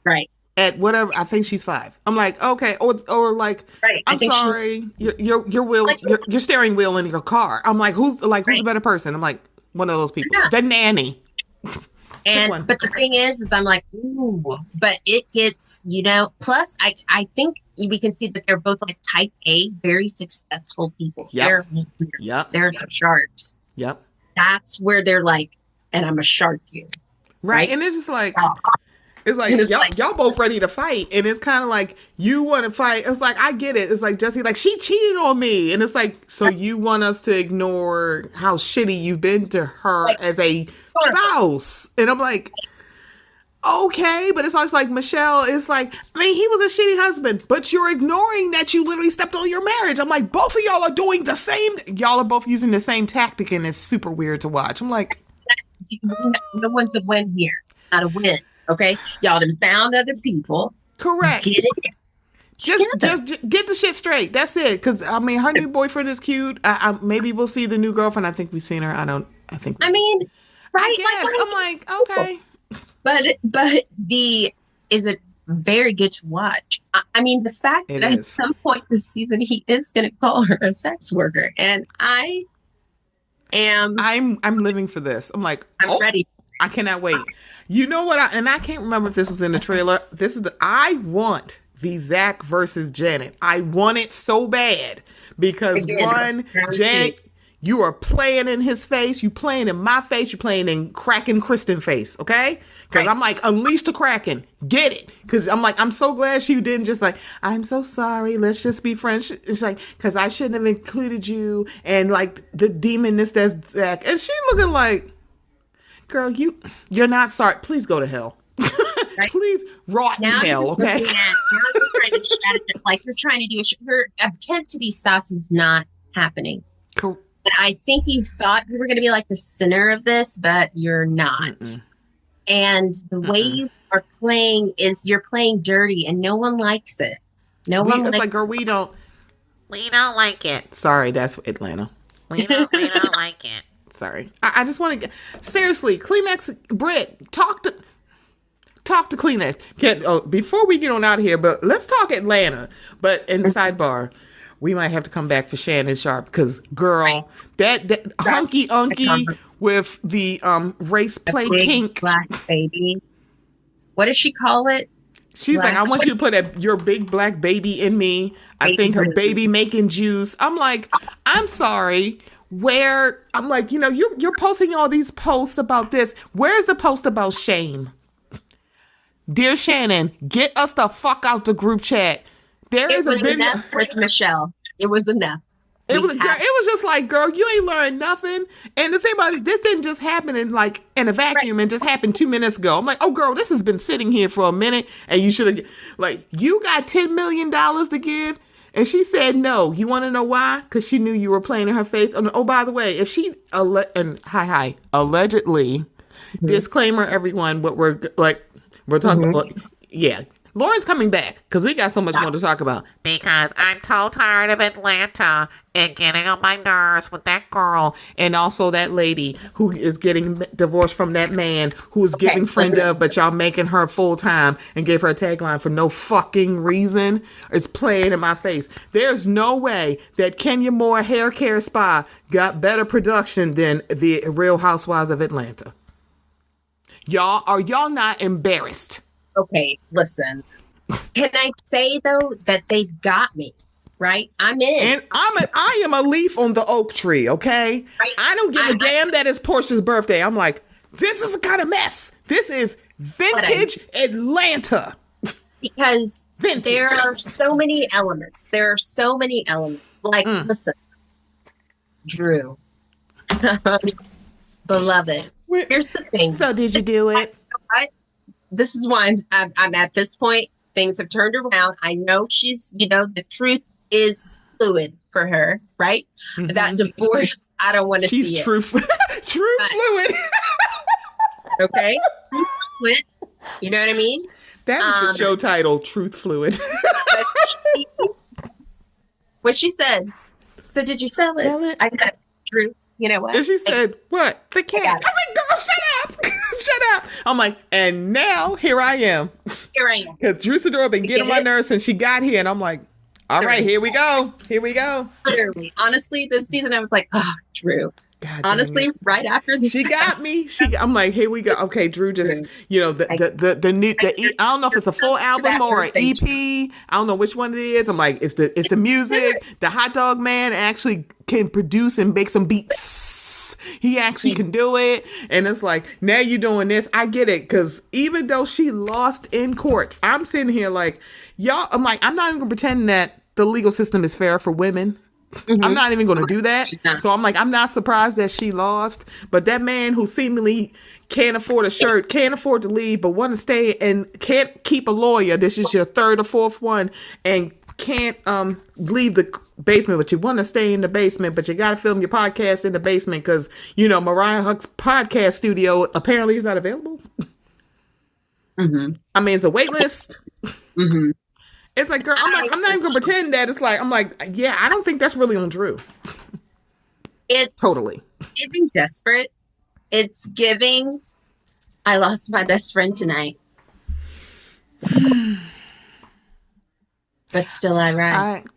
Right. At whatever, I think she's 5. I'm like, okay, or like, right. I'm sorry, your wheel, like, your steering wheel in your car. I'm like, who's the better person? I'm like, one of those people, the nanny. And but the thing is I'm like, ooh, but it gets, plus I think we can see that they're both like type A, very successful people. Yep. They're the sharks. Yep. That's where they're like, and I'm a shark you. Right. And it's just like, y'all both ready to fight. And it's kind of like, you want to fight. It's like, I get it. It's like, Jesse, like, she cheated on me. And it's like, so you want us to ignore how shitty you've been to her as a spouse. And I'm like, okay. But it's always like, Michelle is like, I mean, he was a shitty husband, but you're ignoring that you literally stepped on your marriage. I'm like, both of y'all are doing the same. Y'all are both using the same tactic. And it's super weird to watch. I'm like, no one's a win here. It's not a win. Okay, y'all done found other people. Correct. Get it. Just get the shit straight. That's it. Because I mean, her new boyfriend is cute. Maybe we'll see the new girlfriend. I think we've seen her. I think. I mean, right? I guess. I'm like, okay. But is it very good to watch? I mean, the fact that at some point this season he is going to call her a sex worker, and I'm living for this. I'm like, I'm ready. I cannot wait. You know what? I can't remember if this was in the trailer. I want the Zach versus Janet. I want it so bad because Janet, you are playing in his face. You playing in my face. You playing in Kraken Kristen face. Okay? Because I'm like, unleash the Kraken. Get it? Because I'm like, I'm so glad she didn't just like, I'm so sorry. Let's just be friends. It's like, because I shouldn't have included you and like the demoness that's Zach. And she looking like, girl, you're not sorry. Please go to hell. Right? Please rot in hell, okay? Now you're trying to shut it, like you're trying to do your attempt to be Stassi's not happening. Cool. And I think you thought you were going to be like the center of this, but you're not. Mm-mm. And the way you are playing is you're playing dirty, and no one likes it. It's like, girl, we don't like it. Sorry, that's Atlanta. We don't like it. Sorry. I just want to seriously, Kleenex, Britt, talk to Kleenex. Before we get on out of here, but let's talk Atlanta. But in sidebar, we might have to come back for Shannon Sharp because, girl, that hunky unky with the race play kink. Black baby. What does she call it? She's like, I want you to put your big black baby in me. I think her baby making juice. I'm like, I'm sorry. Where I'm like, you're posting all these posts about this. Where's the post about shame? Dear Shannon, get us the fuck out the group chat. There is a video enough with Michelle. It was enough. It was just like, girl, you ain't learned nothing. And the thing about it is, this didn't just happen in a vacuum and just happened 2 minutes ago. I'm like, oh, girl, this has been sitting here for a minute, and you should have, like, you got $10 million to give. And she said no. You want to know why? Because she knew you were playing in her face. Oh, by the way, if she allegedly, disclaimer, everyone, what we're talking about. Yeah, Lauren's coming back because we got so much more to talk about. Because I'm so tired of Atlanta and getting on my nerves with that girl and also that lady who is getting divorced from that man who is giving friend of, but y'all making her full time and gave her a tagline for no fucking reason. It's playing in my face. There's no way that Kenya Moore Hair Care Spa got better production than the Real Housewives of Atlanta. Are y'all not embarrassed? Okay, listen. Can I say though that they got me? Right? I'm in. And I am a leaf on the oak tree, okay? Right. I don't give a damn that it's Portia's birthday. I'm like, this is a kind of mess. This is vintage Atlanta. Because there are so many elements. Like, listen, Drew, beloved. Here's the thing. So did you do it? This is why I'm at this point. Things have turned around. I know she's, the truth is fluid for her, right? Mm-hmm. That divorce, I don't want to see it. She's true fluid. Okay? Truth fluid. You know what I mean? That was the show title, Truth Fluid. What she said. So did you sell it? Sell it? I said, Drew, you know what? And she said, what? The cat. I was like, girl, shut up. Shut up. I'm like, and now here I am. Here I am. Because Drew Sidora been getting my nerves since she got here. And I'm like, all right, here we go. Here we go. Literally. Honestly, this season I was like, oh, Drew. God, honestly, right after this, she got me. I'm like, here we go. Okay, Drew, just the new I don't know if it's a full album or an EP. I don't know which one it is. I'm like, it's the music. The hot dog man actually can produce and make some beats. He actually can do it. And it's like, now you're doing this. I get it. Because even though she lost in court, I'm sitting here like, y'all, I'm like, I'm not even gonna pretend that the legal system is fair for women. Mm-hmm. I'm not even going to do that. So I'm like, I'm not surprised that she lost. But that man who seemingly can't afford a shirt, can't afford to leave, but want to stay and can't keep a lawyer. This is your third or fourth one, and can't leave the basement, but you want to stay in the basement, but you got to film your podcast in the basement because, Mariah Huck's podcast studio apparently is not available. Mm-hmm. I mean, it's a wait list. Mm-hmm. It's like, girl, I'm not even gonna pretend that. I'm like, yeah, I don't think that's really on Drew. It's totally giving desperate. It's giving, I lost my best friend tonight. But still I rise.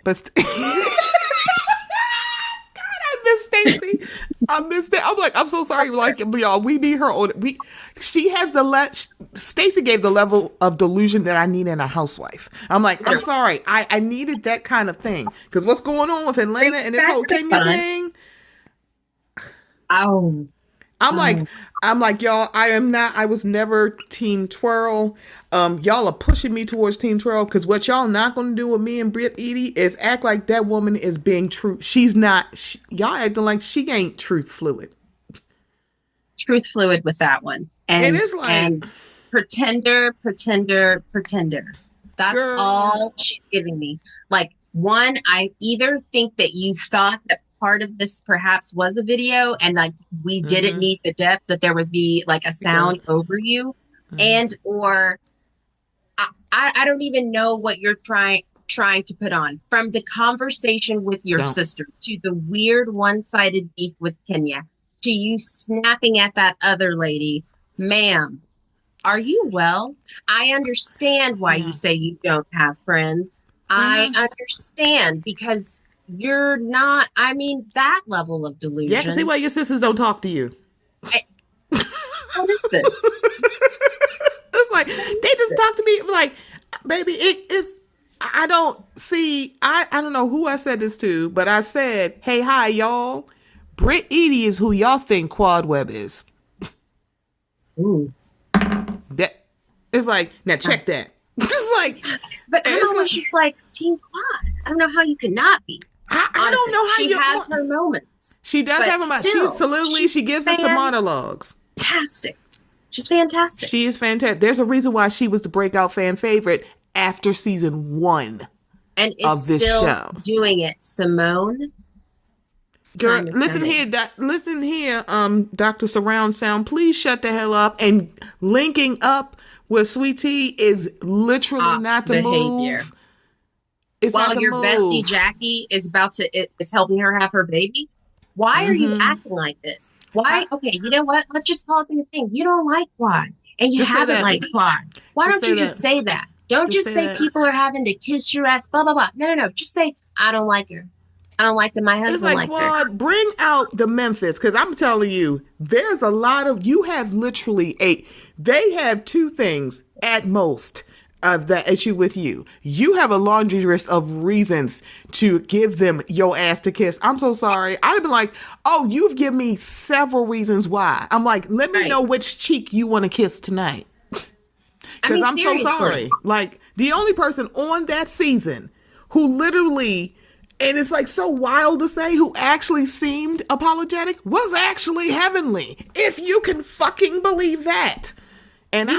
Stacey. I missed it. I'm like, I'm so sorry. Like, y'all, we need her on. She has Stacey gave the level of delusion that I need in a housewife. I'm like, I'm sorry. I needed that kind of thing. Because what's going on with Atlanta and this whole Kenya thing? Oh. I'm like, y'all, I was never Team Twirl. Y'all are pushing me towards Team Twirl because what y'all not going to do with me and Britt Edie is act like that woman is being true. She's not. Y'all acting like she ain't truth fluid. Truth fluid with that one. And it's like, and pretender. That's girl. All she's giving me. Like, one, I either think that you thought that part of this perhaps was a video and like we didn't need the depth, that there was like a sound over you, and or I don't even know what you're trying to put on, from the conversation with your sister to the weird one-sided beef with Kenya to you snapping at that other lady. Ma'am, are you well? I understand why you say you don't have friends. I understand, because you're not, I mean, that level of delusion. Yeah, I can see why your sisters don't talk to you. What is this? It's like, they just talk to me like, baby, I don't know who I said this to, but I said, hey, hi, y'all. Britt Edie is who y'all think Quad Web is. Ooh. That, it's like, now check that. Just like, but I was just like, Team Quad. I don't know how you could not be. I don't know how she has her moments. She does have a moment. She gives us the monologues. Fantastic. She's fantastic. She is fantastic. There's a reason why she was the breakout fan favorite after season 1 and is still doing it. Simone. Girl, listen here, Dr. Surround Sound, please shut the hell up. And linking up with Sweet Tea is literally not the behavior. Move. It's while your bestie Jackie is is helping her have her baby. Why are you acting like this? Why? Okay, you know what? Let's just call it the thing. You don't like Quad, and you haven't liked Quad. Why don't you just say that? Don't just say people are having to kiss your ass, blah, blah, blah. No. Just say, I don't like her. I don't like that my husband likes her. Quad, bring out the Memphis, because I'm telling you, there's a lot of, you have literally they have 2 things at most of that issue with you. You have a laundry list of reasons to give them your ass to kiss. I'm so sorry. I'd have been like, oh, you've given me several reasons why. I'm like, let me know which cheek you want to kiss tonight. Because I'm seriously. So sorry. Like, the only person on that season who literally, and it's like so wild to say, who actually seemed apologetic was actually Heavenly. If you can fucking believe that. And you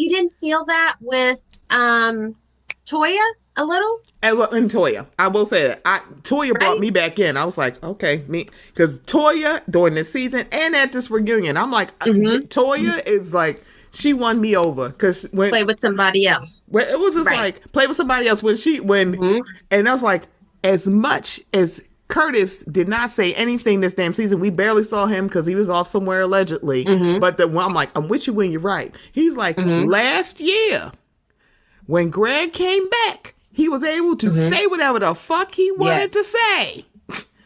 didn't feel that with Toya a little? And Toya, I will say that Toya brought me back in. I was like, okay, because Toya during this season and at this reunion, I'm like, Toya is like, she won me over because when play with somebody else. When it was just like play with somebody else and I was like, as much as Curtis did not say anything this damn season, we barely saw him because he was off somewhere allegedly. But I'm like, I'm with you when you're right. He's like, last year when Greg came back, he was able to say whatever the fuck he wanted to say.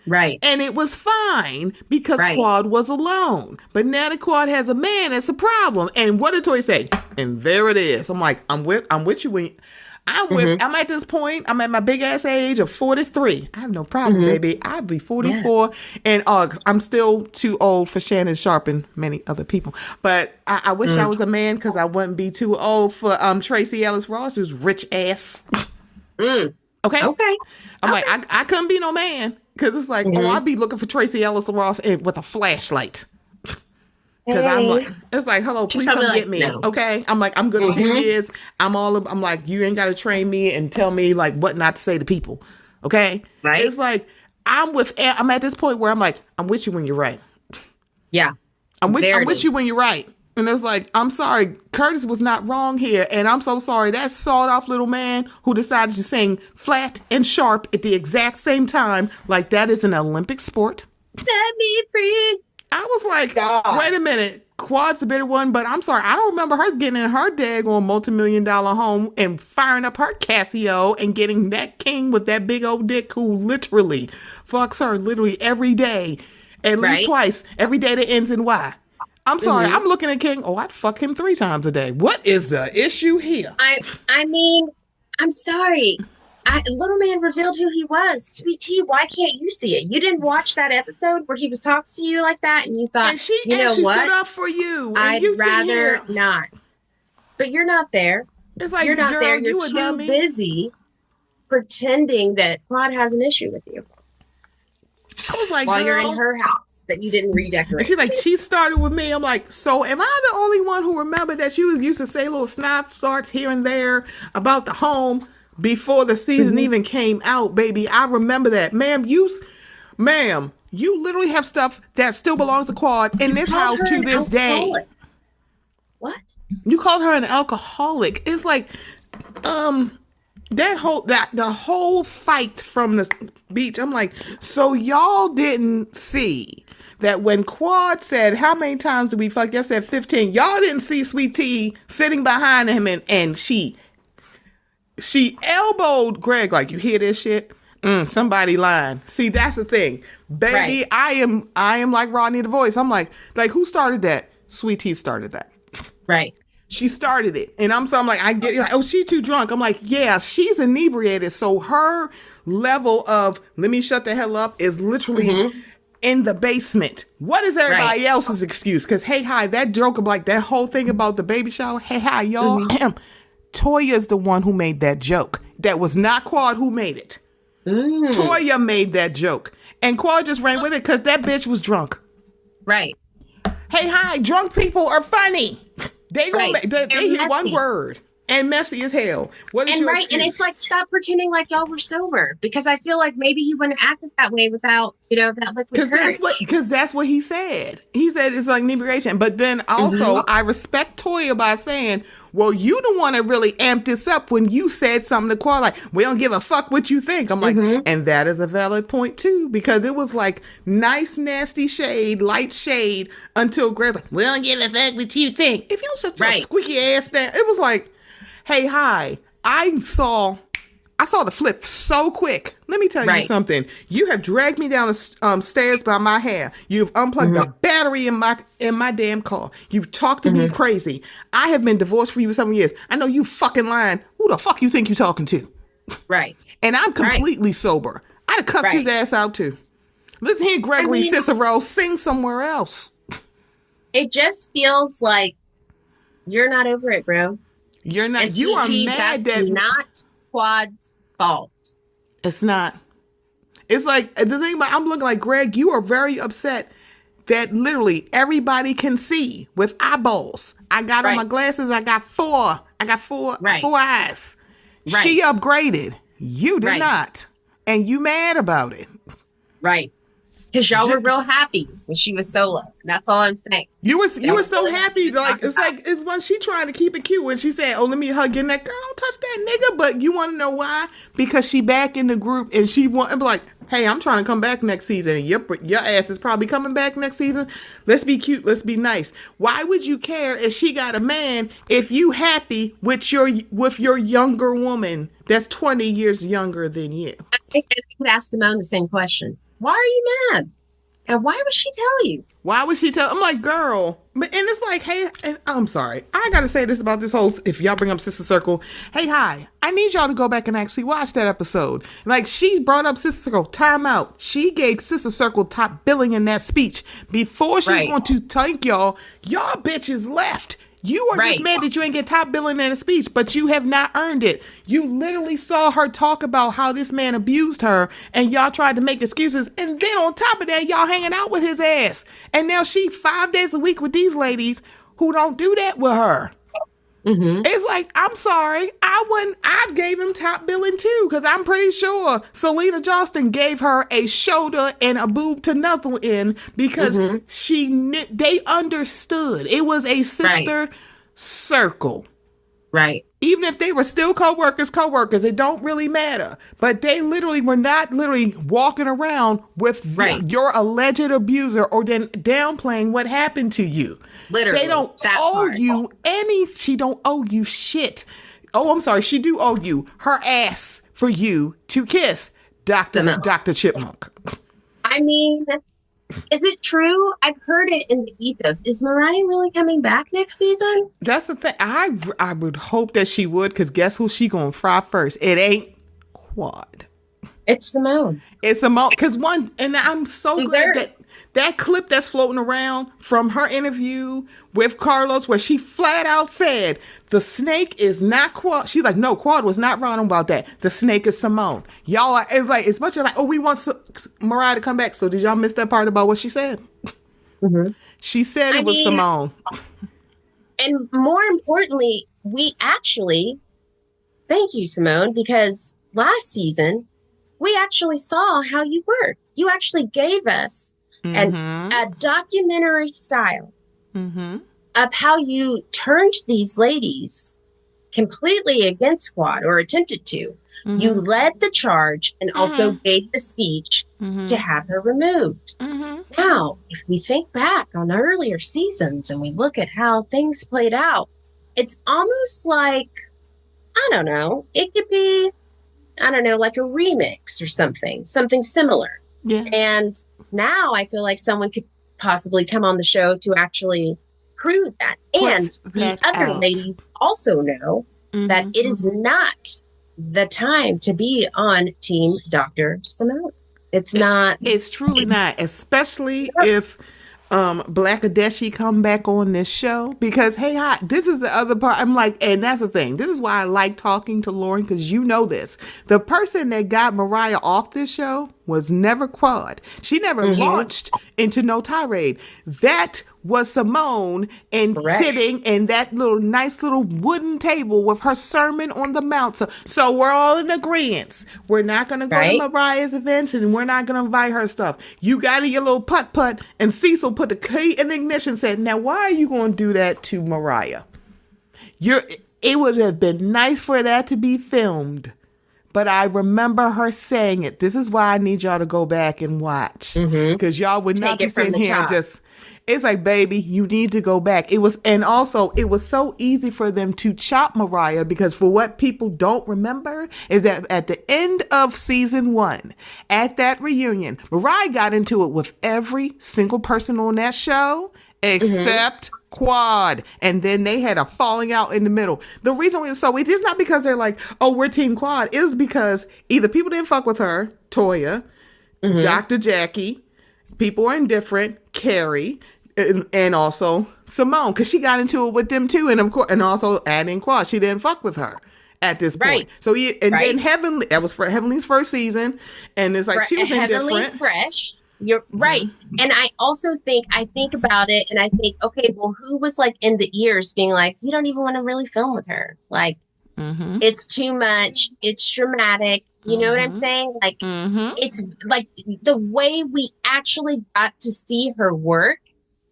Right. And it was fine because Quad was alone. But now that Quad has a man, it's a problem. And what did Toy say? And there it is. I'm like, I'm with you when I'm at this point, I'm at my big ass age of 43. I have no problem, baby. I'll be 44 and I'm still too old for Shannon Sharp and many other people. But I wish I was a man because I wouldn't be too old for Tracy Ellis Ross, who's rich ass. Okay. I'm like, I couldn't be no man. Because it's like, I'd be looking for Tracy Ellis Ross with a flashlight. Because I'm like, it's like, hello, please come get me. No. Okay. I'm like, I'm good at 10 years. I'm like, you ain't got to train me and tell me like what not to say to people. Okay. Right. It's like, I'm at this point where I'm like, I'm with you when you're right. Yeah. I'm with you when you're right. And it's like, I'm sorry, Curtis was not wrong here. And I'm so sorry. That sawed off little man who decided to sing flat and sharp at the exact same time. Like that is an Olympic sport. Set me free. I was like, wait a minute. Quad's the better one. But I'm sorry. I don't remember her getting in her daggone multi-million-dollar home and firing up her Casio and getting that king with that big old dick who literally fucks her literally every day. At least twice. Every day that ends in Y. I'm sorry. I'm looking at King. I'd fuck him 3 times a day. What is the issue here? I mean, I'm sorry. Little man revealed who he was. Sweet Tea, why can't you see it? You didn't watch that episode where he was talking to you like that and you thought, and she what? Stood up for you. I'd rather not. But you're not there. It's like, you're not girl, there. You're too busy pretending that Quad has an issue with you. I was like, while you're in her house that you didn't redecorate. And she's like, she started with me. I'm like, so am I the only one who remembered that she used to say little snot starts here and there about the home before the season even came out, baby? I remember that. Ma'am, you literally have stuff that still belongs to Quad in this house to this day. What? You called her an alcoholic. It's like, the whole fight from the beach. I'm like, so y'all didn't see that when Quad said, how many times did we fuck? Y'all said 15. Y'all didn't see Sweet Tea sitting behind him and she elbowed Greg like, you hear this shit? Somebody lying. See, that's the thing. Baby, right. I am like Rodney the Voice. I'm like who started that? Sweet Tea started that. Right. She started it. And I'm like, I get like, oh, she's too drunk. I'm like, yeah, she's inebriated. So her level of let me shut the hell up is literally in the basement. What is everybody else's excuse? Because hey, hi, that joke of like that whole thing about the baby shower. Hey, hi, y'all. Toya's the one who made that joke. That was not Quad who made it. Toya made that joke. And Quad just ran with it because that bitch was drunk. Right. Hey, hi, drunk people are funny. They hear one word and messy as hell. What is your excuse? And it's like, stop pretending like y'all were sober, because I feel like maybe he wouldn't have acted that way without, that liquid courage. Because that's what he said. He said it's like inebriation. But then also, I respect Toya by saying, well, you the one that really amped this up when you said something to Quad like, we don't give a fuck what you think. I'm like, and that is a valid point too, because it was like nice, nasty shade, light shade until Greg's like, we don't give a fuck what you think. If you don't shut your squeaky ass down, it was like, hey, hi, I saw the flip so quick. Let me tell you something. You have dragged me down the stairs by my hair. You've unplugged the battery in my damn car. You've talked to me crazy. I have been divorced for you for 7 years. I know you fucking lying. Who the fuck you think you're talking to? Right. And I'm completely sober. I'd have cussed his ass out too. Listen here, Gregory Cicero, sing somewhere else. It just feels like you're not over it, bro. You're not. You are mad that's not Quad's fault. It's not. It's like the thing about I'm looking like Greg. You are very upset that literally everybody can see with eyeballs. I got on my glasses. I got four. Four eyes. Right. She upgraded. You did not, and you mad about it. Right. Because y'all were real happy when she was solo. That's all I'm saying. You were so happy. Like it's when she trying to keep it cute when she said, "Oh, let me hug your neck, girl. Don't touch that nigga." But you want to know why? Because she back in the group and she want to be like, "Hey, I'm trying to come back next season. And your ass is probably coming back next season. Let's be cute. Let's be nice." Why would you care if she got a man if you happy with your younger woman that's 20 years younger than you? I think I could ask Simone the same question. Why are you mad? And why would she tell you? Why would she tell? I'm like, girl. And it's like, hey, and I'm sorry. I got to say this about this whole, if y'all bring up Sister Circle, hey, hi. I need y'all to go back and actually watch that episode. Like, she brought up Sister Circle, time out. She gave Sister Circle top billing in that speech. Before she was going to thank y'all bitches left. You are just mad that you ain't get top billing in a speech, but you have not earned it. You literally saw her talk about how this man abused her, and y'all tried to make excuses. And then on top of that, y'all hanging out with his ass. And now she 5 days a week with these ladies who don't do that with her. Mm-hmm. It's like, I'm sorry, I gave him top billing too, because I'm pretty sure Selena Johnston gave her a shoulder and a boob to nuzzle in because they understood. It was a sister circle. Right. Even if they were still co-workers, it don't really matter. But they literally were not walking around with your alleged abuser or then downplaying what happened to you. Literally. They don't owe you she don't owe you shit. Oh, I'm sorry. She do owe you her ass for you to kiss Dr. Chipmunk. I mean, is it true? I've heard it in the ethos. Is Mariah really coming back next season? That's the thing. I would hope that she would, because guess who she gonna fry first? It ain't Quad. It's Simone. It's Simone. Because and I'm so glad that clip that's floating around from her interview with Carlos, where she flat out said, the snake is not Quad. She's like, no, Quad was not wrong about that. The snake is Simone. Y'all are, it's like, as much as like, oh, we want Mariah to come back. So did y'all miss that part about what she said? Mm-hmm. She said it was Simone. And more importantly, thank you, Simone, because last season, we actually saw how you work. You actually gave us a documentary style of how you turned these ladies completely against Quad, or attempted to. You led the charge and also gave the speech to have her removed. Now, if we think back on earlier seasons and we look at how things played out, it's almost like, I don't know, it could be, like a remix or something similar. Yeah. And now I feel like someone could possibly come on the show to actually prove that. And the other ladies also know that it is not the time to be on Team Dr. Simone. It's not. It's truly not, especially if Black Adeshi come back on this show, because this is the other part. I'm like, and that's the thing. This is why I like talking to Lauren, because you know this. The person that got Mariah off this show was never Quad. She never launched into no tirade. That was Simone and sitting in that nice little wooden table with her Sermon on the Mount. So we're all in agreement. We're not going to go to Mariah's events, and we're not going to invite her stuff. You got in your little putt-putt, and Cecil put the key in the ignition and said, now why are you going to do that to Mariah? It would have been nice for that to be filmed. But I remember her saying it. This is why I need y'all to go back and watch. Because y'all would not be sitting here and just... It's like, baby, you need to go back. It was so easy for them to chop Mariah, because for what people don't remember is that at the end of season 1, at that reunion, Mariah got into it with every single person on that show except Quad. And then they had a falling out in the middle. The reason it is not because they're like, oh, we're Team Quad. It was because either people didn't fuck with her, Toya, Dr. Jackie, people are indifferent, Carrie, and also Simone, because she got into it with them too, and of course, and also adding Quad, she didn't fuck with her at this point. So then Heavenly, that was for Heavenly's first season, and it's like she was Heavenly indifferent. Fresh, you're right, and I also think about it, and I think, okay, well, who was like in the ears being like, you don't even want to really film with her, like. It's too much. It's dramatic. You know what I'm saying? Like, it's like the way we actually got to see her work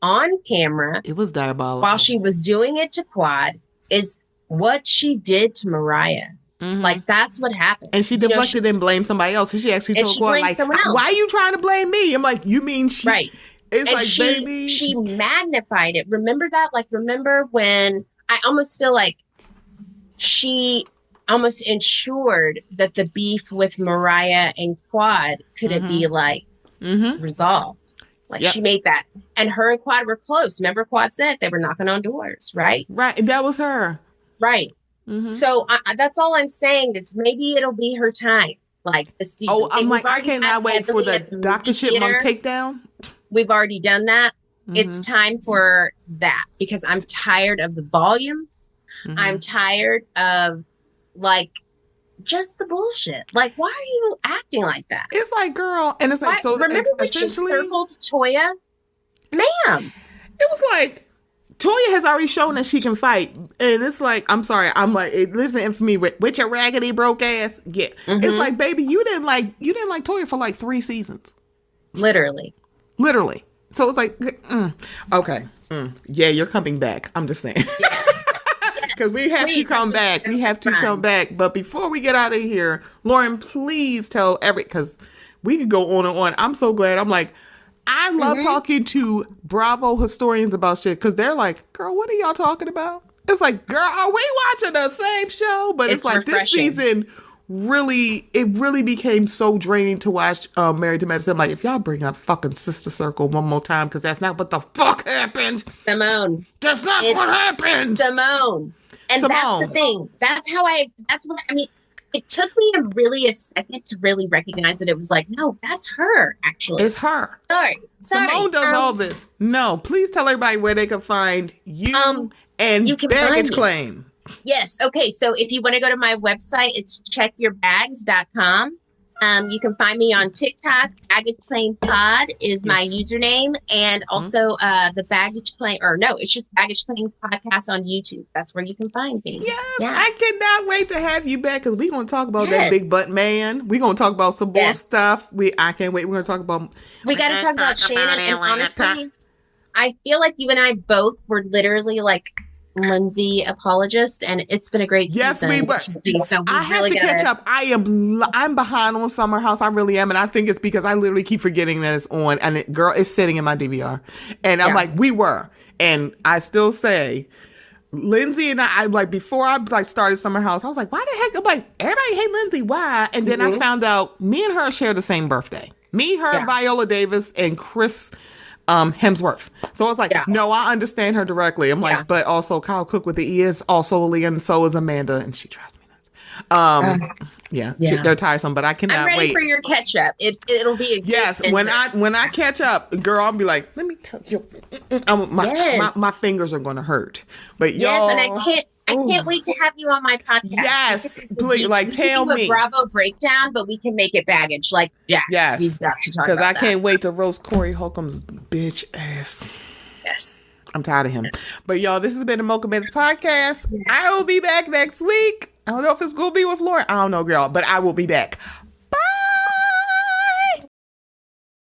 on camera. It was diabolical. While she was doing it to Quad is what she did to Mariah. Like, that's what happened. And she deflected and blamed somebody else. And she actually told Quad, like, why are you trying to blame me? I'm like, you mean she... Right. It's and like, baby... she magnified it. Remember that? Like, remember when I almost feel like she almost ensured that the beef with Mariah and Quad couldn't be, like, resolved. Like, she made that. And her and Quad were close. Remember Quad said they were knocking on doors, right? Right. That was her. Right. So that's all I'm saying is maybe it'll be her time, like this season. Oh, I'm like, I cannot wait for the Dr. Chipmunk takedown. We've already done that. It's time for that because I'm tired of the volume. I'm tired of like just the bullshit. Like, why are you acting like that? It's like, girl, and it's like, so remember when she circled Toya, ma'am? It was like. Toya has already shown that she can fight, and it's like, I'm sorry, I'm like, it lives in infamy with your raggedy broke ass. Yeah, it's like, baby, you didn't like Toya for like 3 seasons, literally. So it's like, okay, yeah, you're coming back. I'm just saying, because we have to come back. We have to come back. But before we get out of here, Lauren, please tell because we could go on and on. I'm so glad. I'm like. I love talking to Bravo historians about shit because they're like, girl, what are y'all talking about? It's like, girl, are we watching the same show? But it's like refreshing. This season really became so draining to watch Married to Medicine. I'm like, if y'all bring up fucking Sister Circle one more time, because that's not what the fuck happened. Simone. That's not what happened. Simone. And that's the thing. That's what I mean. It took me a second to really recognize that it was like, no, that's her, actually. It's her. Sorry. Simone does all this. No, please tell everybody where they can find you and you can Baggage Claim. Yes. Okay. So if you want to go to my website, it's checkyourbags.com. You can find me on TikTok. Baggage Claim Pod is my username. And also the Baggage Claim, it's just Baggage Claim Podcast on YouTube. That's where you can find me. Yes. Yeah. I cannot wait to have you back because we're going to talk about that big butt man. We're going to talk about some more stuff. I can't wait. We're going to talk about. We got to talk about Shannon. And honestly, I feel like you and I both were literally like Lindsay apologist, and it's been a great season. So I have to catch up. I'm behind on Summer House. I really am, and I think it's because I literally keep forgetting that it's on, and it's sitting in my DVR, and I'm like, and I still say, Lindsay and I like before I like started Summer House, I was like, why the heck? I'm like, everybody hate Lindsay, why? And then I found out me and her share the same birthday. Me, her, Viola Davis, and Chris Hemsworth. So I was like, no, I understand her directly. I'm like, but also Kyle Cook with the E is also a Leah, and so is Amanda, and she drives me nuts. They're tiresome, but I cannot I'm ready wait for your catch up. It'll be a good when I catch up, girl, I'll be like, let me tell you, my fingers are going to hurt. But y'all, and I can't wait to have you on my podcast. Yes, please, like, tell me. A Bravo breakdown, but we can make it baggage. Like, yes, we've got to talk about that. Because I can't wait to roast Corey Holcomb's bitch ass. Yes. I'm tired of him. But y'all, this has been the Mocha Minutes Podcast. I will be back next week. I don't know if it's going to be with Lauren. I don't know, girl, but I will be back.